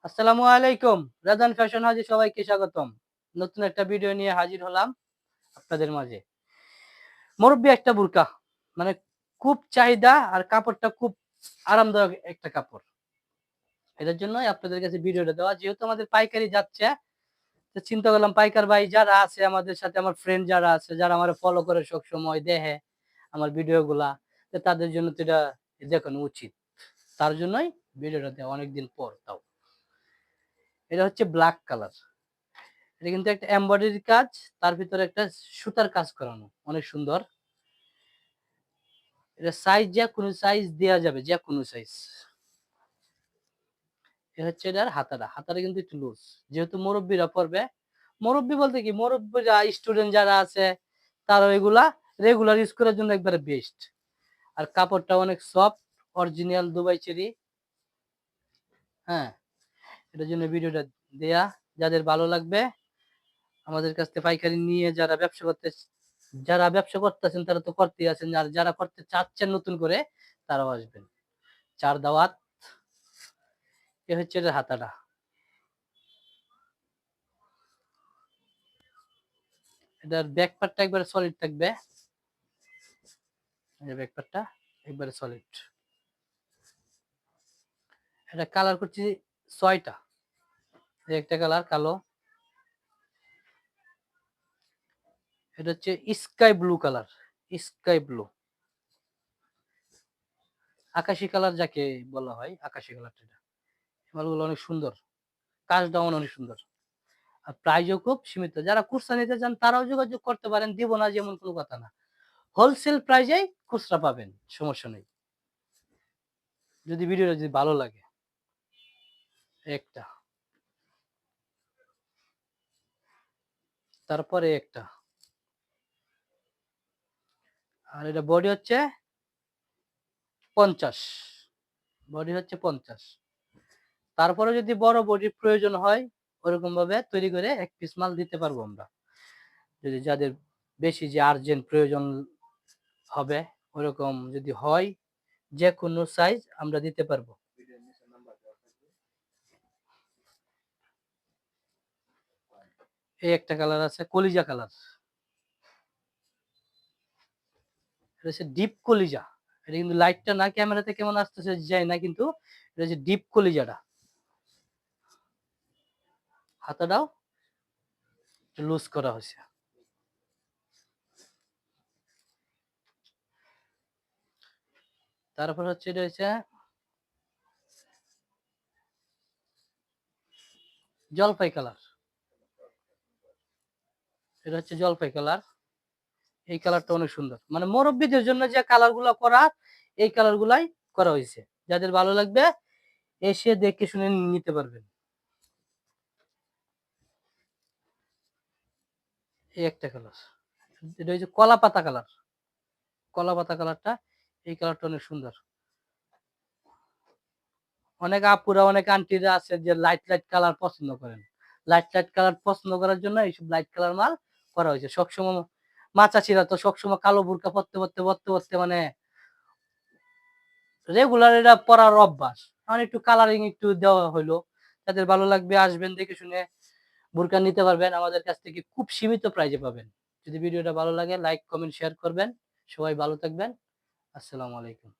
আসসালামু আলাইকুম। রাজান ফ্যাশন হাউজে সবাইকে স্বাগতম। নতুন একটা ভিডিও নিয়ে হাজির হলাম আপনাদের মাঝে। মুরব্বি একটা বুরকা। মানে খুব চাহিদা আর কাপড়টা খুব আরামদায়ক একটা কাপড়। এটার জন্যই আপনাদের কাছে ভিডিওটা দেওয়া। যেহেতু আমাদের পাইকারি যাচ্ছে, তো চিন্তা করলাম পাইকার ভাই যারা আছে আমাদের সাথে, আমার ফ্রেন্ড যারা আছে, যারা আমারে ফলো করে সবসময় দেখে আমার ভিডিওগুলা, তো তাদের জন্য তো এটা দেখানো উচিত। তার জন্যই ভিডিওটা দেওয়া অনেকদিন পর তাও। এটা হচ্ছে ব্লাক কালার। এটা কিন্তু একটা এমব্রয়ডারি কাজ, তার ভিতরে একটা সুতার কাজ করানো, অনেক সুন্দর। এটা সাইজ যে কোনো সাইজ দেয়া যাবে, যে কোনো সাইজ। এটা হচ্ছে এটার হাতাটা। হাতাটা কিন্তু একটু লুজ, যেহেতু মুরব্বীরা পরবে। মুরব্বী বলতে কি, মুরব্বীরা স্টুডেন্ট যারা আছে তারা এগুলা রেগুলার ইউজ করার জন্য একবারে বেস্ট। আর কাপড়টা অনেক সফট, অরিজিনাল দুবাই চেরি। হ্যাঁ, এটার জন্য ভিডিওটা দেয়া। যাদের ভালো লাগবে আমাদের কাছ থেকে পাইকারি নিয়ে যারা ব্যবসা করতেছেন তারা তো করতেই আছেন, আর যারা করতে চাচ্ছেন নতুন করে তারাও আসবেন। চার দাওয়াত। এ হচ্ছে এটার হাতাটা। এটার ব্যাক পার্টটা একবারে সলিড থাকবে। এই ব্যাক পার্টটা একবারে সলিড। এটা কালার করছি 6টা। একটা কালার কালো। এটা হচ্ছে sky blue colour. Sky blue, আকাশি কালার যাকে বলা হয়, আকাশি কালারটা। এটা মালগুলো অনেক সুন্দর, কাজটাও অনেক সুন্দর। আর প্রাইসও খুব সীমিত। যারা খুচরা নিতে চান তারাও যোগাযোগ করতে পারেন, দিব না যেমন কোনো কথা না। হোলসেল প্রাইজেই খুচরা পাবেন, সমস্যা নেই। যদি ভিডিওটা যদি ভালো লাগে। একটা, তারপরে একটা। আর এটা বডি হচ্ছে 50। বডি হচ্ছে 50। তারপরে যদি বড় বডির প্রয়োজন হয়, ওরকম ভাবে তৈরি করে এক পিস মাল দিতে পারবো আমরা। যদি যাদের বেশি যে আর্জেন্ট প্রয়োজন হবে, ওরকম যদি হয়, যে কোনো সাইজ আমরা দিতে পারবো। এই একটা কালার আছে কলিজা কালার। এটা হচ্ছে ডিপ কলিজা। এটা কিন্তু লাইটটা না, ক্যামেরাতে কেমন আসতেছে যায় না, কিন্তু এটা হচ্ছে ডিপ কলিজাটা। হাতাটাও লুজ করা হয়েছে। তারপর হচ্ছে এটা হচ্ছে জলপাই কালার। এটা হচ্ছে জলপাই কালার। এই কালারটা অনেক সুন্দর। মানে মুরব্বীদের জন্য যে কালার গুলা করা, এই কালার গুলাই করা হয়েছে। যাদের ভালো লাগবে এসে দেখে শুনে নিতে পারবেন। এই একটা কালার। এটা হচ্ছে কলা পাতা কালার। কলা পাতা কালারটা, এই কালারটা অনেক সুন্দর। অনেক আপুরা, অনেক আন্টিরা আছে যে লাইট লাইট কালার পছন্দ করেন। লাইট লাইট কালার পছন্দ করার জন্য এইসব লাইট কালার মাল করা হয়েছে। সবসময় মাচাছিরা তো সবসময় কালো বোরকা পরতে মানে রেগুলার এটা পরার অভ্যাস। এখন একটু কালারিং একটু দেওয়া হইলো। যাদের ভালো লাগবে আসবেন, দেখে শুনে বোরকা নিতে পারবেন। আমাদের কাছ থেকে খুব সীমিত প্রাইজে পাবেন। যদি ভিডিওটা ভালো লাগে লাইক, কমেন্ট, শেয়ার করবেন। সবাই ভালো থাকবেন। আসসালামু আলাইকুম।